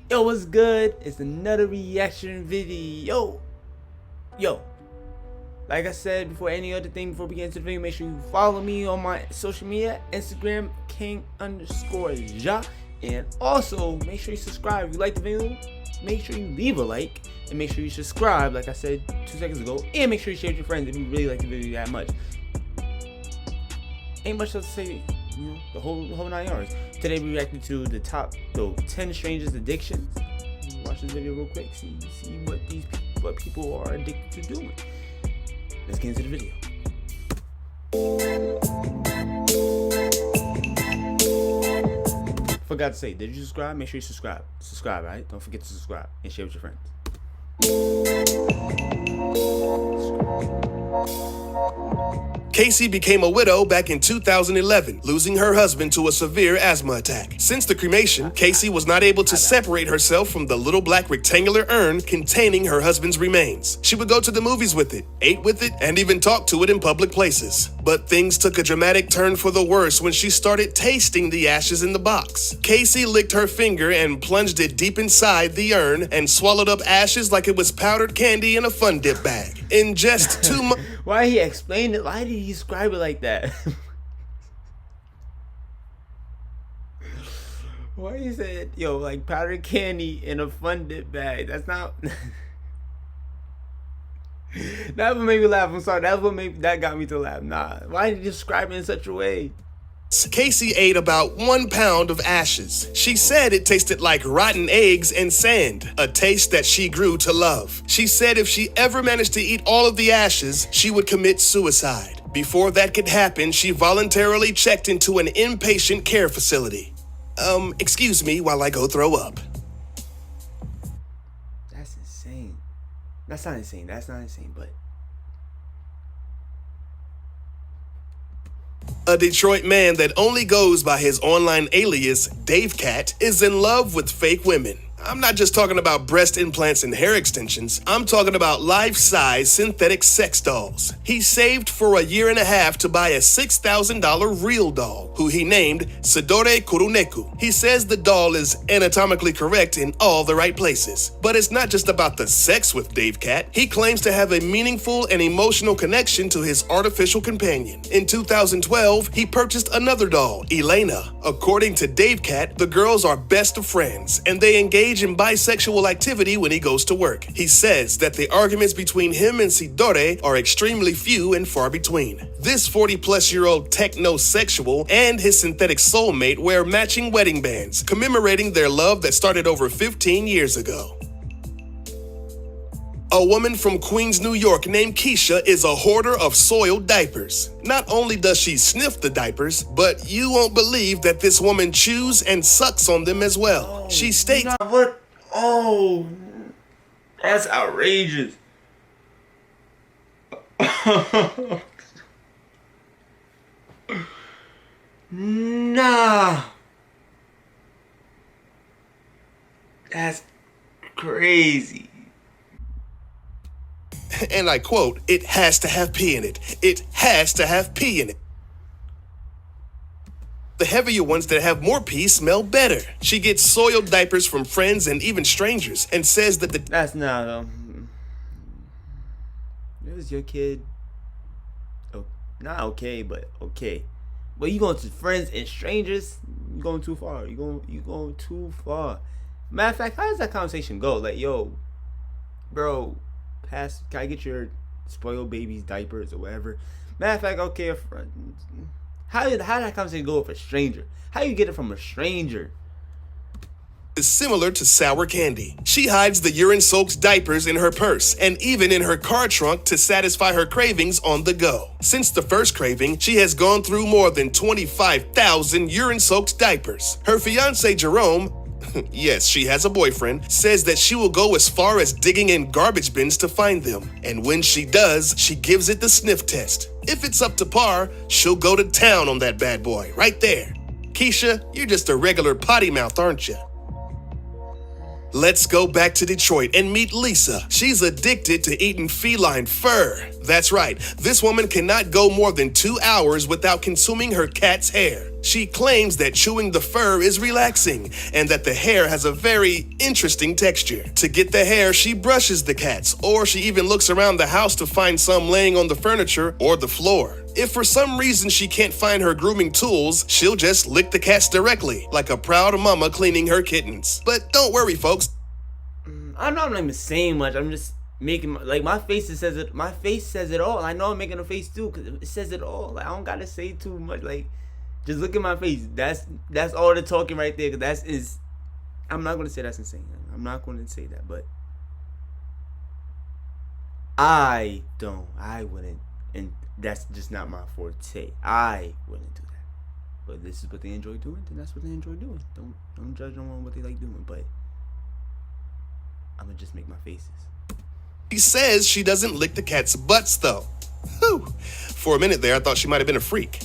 Yo, what's good? It's another reaction video. Yo, like I said before any other thing, before we get into the video, make sure you follow me on my social media, Instagram, king_ja. And also, make sure you subscribe. If you like the video, make sure you leave a like. And make sure you subscribe, like I said 2 seconds ago. And make sure you share with your friends if you really like the video that much. Ain't much else to say, you know, the whole 9 yards. Today we're reacting to the top 10 strangest addictions. Watch this video real quick, see what people are addicted to doing. Let's get into the video. Forgot to say, did you subscribe? Make sure you subscribe. Subscribe, right? Don't forget to subscribe and share with your friends. Casey became a widow back in 2011, losing her husband to a severe asthma attack. Since the cremation, Casey was not able to separate herself from the little black rectangular urn containing her husband's remains. She would go to the movies with it, ate with it, and even talk to it in public places. But things took a dramatic turn for the worse when she started tasting the ashes in the box. Casey licked her finger and plunged it deep inside the urn and swallowed up ashes like it was powdered candy in a Fun Dip bag. In just 2 months... Why he explained it? Why did he describe it like that? Why he said, yo, like powdered candy in a Fun Dip bag? That's not... That what made me laugh. I'm sorry. That got me to laugh. Nah. Why did he describe it in such a way? Casey ate about 1 pound of ashes. She said it tasted like rotten eggs and sand, a taste that she grew to love. She said if she ever managed to eat all of the ashes, she would commit suicide. Before that could happen, she voluntarily checked into an inpatient care facility. Excuse me while I go throw up. That's insane. That's not insane. That's not insane, but... A Detroit man that only goes by his online alias, Dave Cat, is in love with fake women. I'm not just talking about breast implants and hair extensions. I'm talking about life-size synthetic sex dolls. He saved for a year and a half to buy a $6,000 real doll, who he named Sidore Kuruneku. He says the doll is anatomically correct in all the right places. But it's not just about the sex with Dave Cat. He claims to have a meaningful and emotional connection to his artificial companion. In 2012, he purchased another doll, Elena. According to Dave Cat, the girls are best of friends, and they engage in bisexual activity when he goes to work. He says that the arguments between him and Sidore are extremely few and far between. This 40-plus-year-old technosexual and his synthetic soulmate wear matching wedding bands, commemorating their love that started over 15 years ago. A woman from Queens, New York named Keisha is a hoarder of soiled diapers. Not only does she sniff the diapers, but you won't believe that this woman chews and sucks on them as well. Oh, She states, what? Oh, that's outrageous. Nah. That's crazy. and I quote, "It has to have pee in it. It has to have pee in it. The heavier ones that have more pee smell better." She gets soiled diapers from friends and even strangers and says that That's not, it was your kid. Oh, not okay, but okay. But you going to friends and strangers, you going too far. You going too far. Matter of fact, how does that conversation go? Like, yo, bro, can I get your spoiled baby's diapers or whatever? Matter of fact, okay, how did that conversation go with a stranger? How you get it from a stranger? is similar to sour candy. She hides the urine-soaked diapers in her purse and even in her car trunk to satisfy her cravings on the go. Since the first craving, she has gone through more than 25,000 urine-soaked diapers. Her fiancé, Jerome, yes, she has a boyfriend, says that she will go as far as digging in garbage bins to find them. And when she does, she gives it the sniff test. If it's up to par, she'll go to town on that bad boy, right there. Keisha, you're just a regular potty mouth, aren't you? Let's go back to Detroit and meet Lisa. She's addicted to eating feline fur. That's right, this woman cannot go more than 2 hours without consuming her cat's hair. She claims that chewing the fur is relaxing and that the hair has a very interesting texture. To get the hair, she brushes the cats, or she even looks around the house to find some laying on the furniture or the floor. If for some reason she can't find her grooming tools, she'll just lick the cats directly, like a proud mama cleaning her kittens. But don't worry, folks. I know I'm not even saying much. I'm just making like my face says it. My face says it all. I know I'm making a face too because it says it all. Like I don't gotta say too much. Like just look at my face. That's all the talking right there. Cause that's is. I'm not gonna say that's insane. I'm not gonna say that, but I wouldn't, and that's just not my forte. I wouldn't do that. But this is what they enjoy doing, then that's what they enjoy doing. Don't judge them on what they like doing, but I'm gonna just make my faces. She says she doesn't lick the cats' butts, though. Whew. For a minute there, I thought she might have been a freak.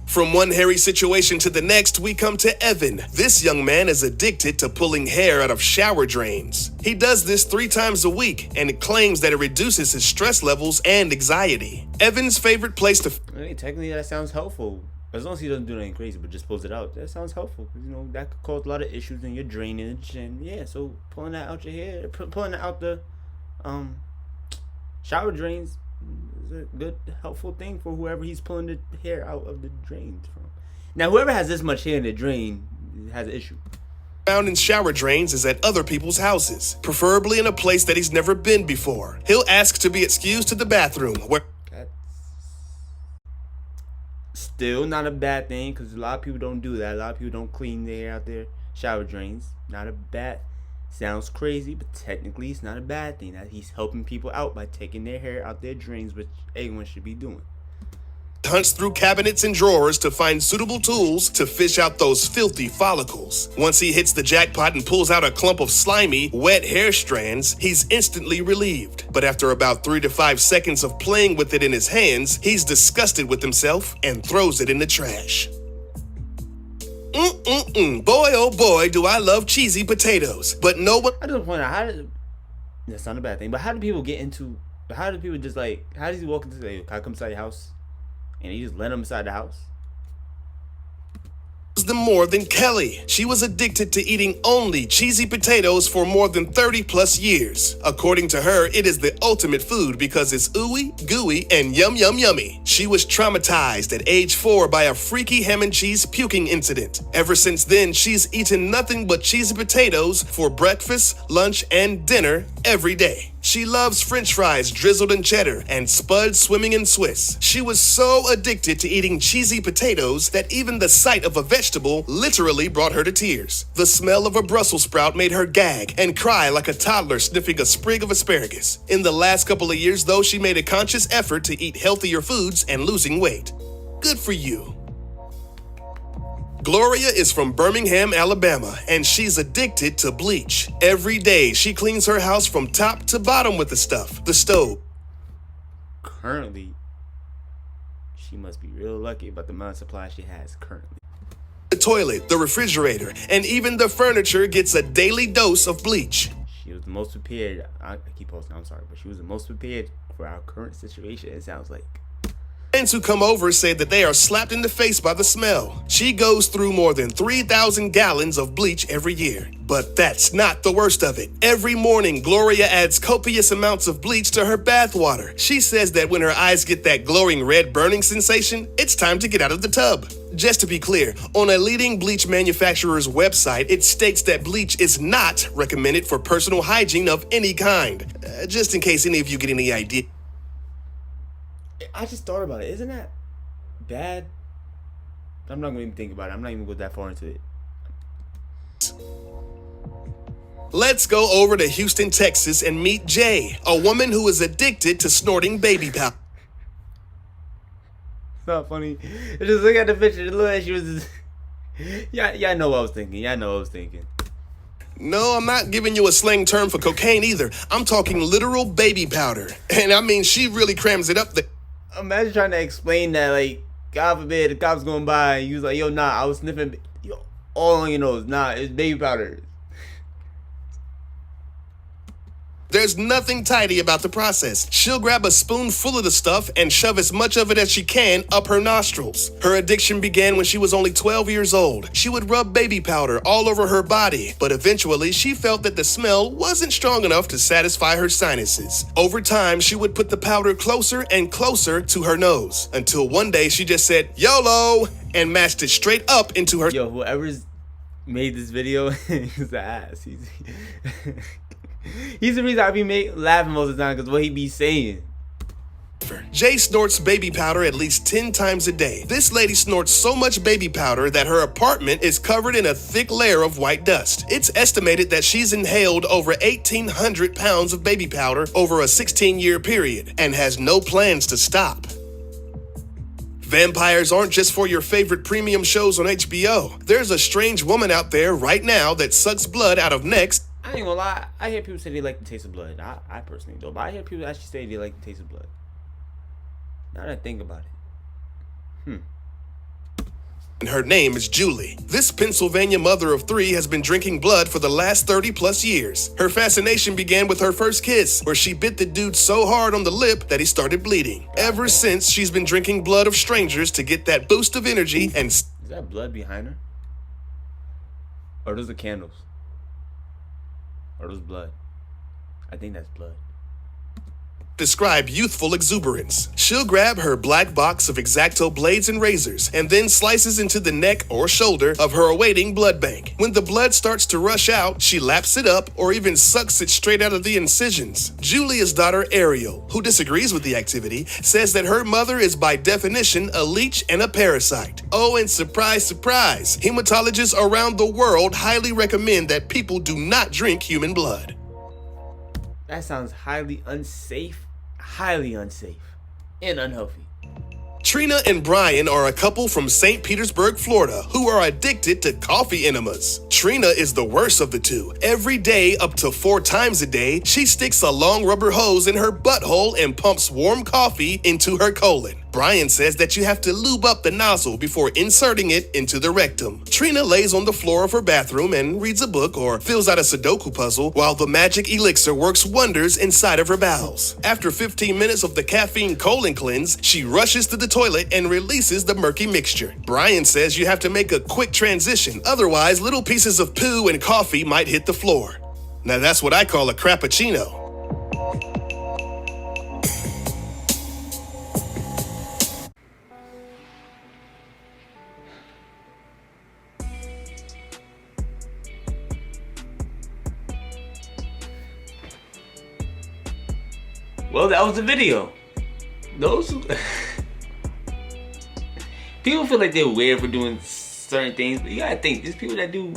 From one hairy situation to the next, we come to Evan. This young man is addicted to pulling hair out of shower drains. He does this 3 times a week and claims that it reduces his stress levels and anxiety. Evan's favorite place to... I mean, technically, that sounds helpful. As long as he doesn't do anything crazy, but just pulls it out. That sounds helpful. Because, you know, that could cause a lot of issues in your drainage. And, yeah, so pulling that out your hair, pulling it out the shower drains is a good, helpful thing for whoever he's pulling the hair out of the drains from. Now, whoever has this much hair in the drain has an issue. Found in shower drains is at other people's houses, preferably in a place that he's never been before. He'll ask to be excused to the bathroom, where... That's still not a bad thing, because a lot of people don't do that. A lot of people don't clean their hair out their shower drains. Not a bad... Sounds crazy, but technically it's not a bad thing. That he's helping people out by taking their hair out their drains, which everyone should be doing. Hunts through cabinets and drawers to find suitable tools to fish out those filthy follicles. Once he hits the jackpot and pulls out a clump of slimy, wet hair strands, he's instantly relieved. But after about 3 to 5 seconds of playing with it in his hands, he's disgusted with himself and throws it in the trash. Boy, oh boy, do I love cheesy potatoes. But no one... I just point out, that's not a bad thing, but how do people get into... How do people just like... How does he walk into... Like, can I come inside your house? And he just let him inside the house? Them more than Kelly. She was addicted to eating only cheesy potatoes for more than 30 plus years. According to her, it is the ultimate food because it's ooey, gooey, and yum yummy. She was traumatized at age 4 by a freaky ham and cheese puking incident. Ever since then, she's eaten nothing but cheesy potatoes for breakfast, lunch, and dinner every day. She loves french fries drizzled in cheddar and spuds swimming in Swiss. She was so addicted to eating cheesy potatoes that even the sight of a vegetable literally brought her to tears. The smell of a Brussels sprout made her gag and cry like a toddler sniffing a sprig of asparagus. In the last couple of years, though, she made a conscious effort to eat healthier foods and losing weight. Good for you. Gloria is from Birmingham, Alabama, and she's addicted to bleach. Every day, she cleans her house from top to bottom with the stuff. The stove. Currently, she must be real lucky about the amount of supply she has currently. The toilet, the refrigerator, and even the furniture gets a daily dose of bleach. She was the most prepared. I keep posting, I'm sorry, but she was the most prepared for our current situation, it sounds like. Friends who come over say that they are slapped in the face by the smell. She goes through more than 3,000 gallons of bleach every year. But that's not the worst of it. Every morning, Gloria adds copious amounts of bleach to her bath water. She says that when her eyes get that glowing red burning sensation, it's time to get out of the tub. Just to be clear, on a leading bleach manufacturer's website, it states that bleach is not recommended for personal hygiene of any kind. Just in case any of you get any idea. I just thought about it. Isn't that bad? I'm not going to even think about it. I'm not even going to go that far into it. Let's go over to Houston, Texas and meet Jay, a woman who is addicted to snorting baby powder. It's not funny. Just look at the picture. Look at she was just... Y'all know what I was thinking. Y'all know what I was thinking. No, I'm not giving you a slang term for cocaine either. I'm talking literal baby powder. And I mean, she really crams it up there. Imagine trying to explain that, like, God forbid, the cops going by and you was like, yo, nah, I was sniffing all on your nose. Nah, it's baby powder. There's nothing tidy about the process. She'll grab a spoonful of the stuff and shove as much of it as she can up her nostrils. Her addiction began when she was only 12 years old. She would rub baby powder all over her body, but eventually she felt that the smell wasn't strong enough to satisfy her sinuses. Over time, she would put the powder closer and closer to her nose, until one day she just said, YOLO, and mashed it straight up into her. Yo, whoever's made this video, he's the ass. He's the reason I be laughing most of the time, because what he be saying. Jay snorts baby powder at least 10 times a day. This lady snorts so much baby powder that her apartment is covered in a thick layer of white dust. It's estimated that she's inhaled over 1,800 pounds of baby powder over a 16-year period and has no plans to stop. Vampires aren't just for your favorite premium shows on HBO. There's a strange woman out there right now that sucks blood out of necks. I ain't gonna lie, I hear people say they like the taste of blood. I personally don't, but I hear people actually say they like the taste of blood. Now that I think about it. And her name is Julie. This Pennsylvania mother of 3 has been drinking blood for the last 30 plus years. Her fascination began with her first kiss, where she bit the dude so hard on the lip that he started bleeding. Ever since, she's been drinking blood of strangers to get that boost of energy and... Is that blood behind her? Or are those the candles? Or those blood? I think that's blood. Describe youthful exuberance. She'll grab her black box of X-Acto blades and razors and then slices into the neck or shoulder of her awaiting blood bank. When the blood starts to rush out, she laps it up or even sucks it straight out of the incisions. Julia's daughter Ariel, who disagrees with the activity, says that her mother is by definition a leech and a parasite. Oh, and surprise, surprise, hematologists around the world highly recommend that people do not drink human blood. That sounds highly unsafe and unhealthy. Trina and Brian are a couple from St. Petersburg, Florida, who are addicted to coffee enemas. Trina is the worst of the two. Every day, up to 4 times a day, she sticks a long rubber hose in her butthole and pumps warm coffee into her colon. Brian says that you have to lube up the nozzle before inserting it into the rectum. Trina lays on the floor of her bathroom and reads a book or fills out a Sudoku puzzle while the magic elixir works wonders inside of her bowels. After 15 minutes of the caffeine colon cleanse, she rushes to the toilet and releases the murky mixture. Brian says you have to make a quick transition, otherwise little pieces of poo and coffee might hit the floor. Now that's what I call a crappuccino. Well, that was the video. Those people feel like they're weird for doing certain things, but you gotta think, there's people that do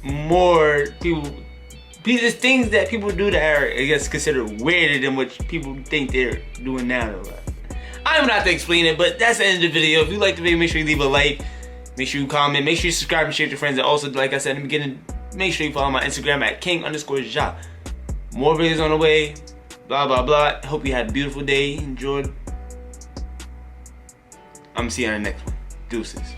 more there's things that people do that are, I guess, considered weirder than what people think they're doing now. I don't have to explain it, but that's the end of the video. If you like the video, make sure you leave a like, make sure you comment, make sure you subscribe and share with your friends, and also, like I said in the beginning, make sure you follow my Instagram at king_ja. More videos on the way, blah, blah, blah. Hope you had a beautiful day, enjoyed. I'm gonna see you on the next one. Deuces.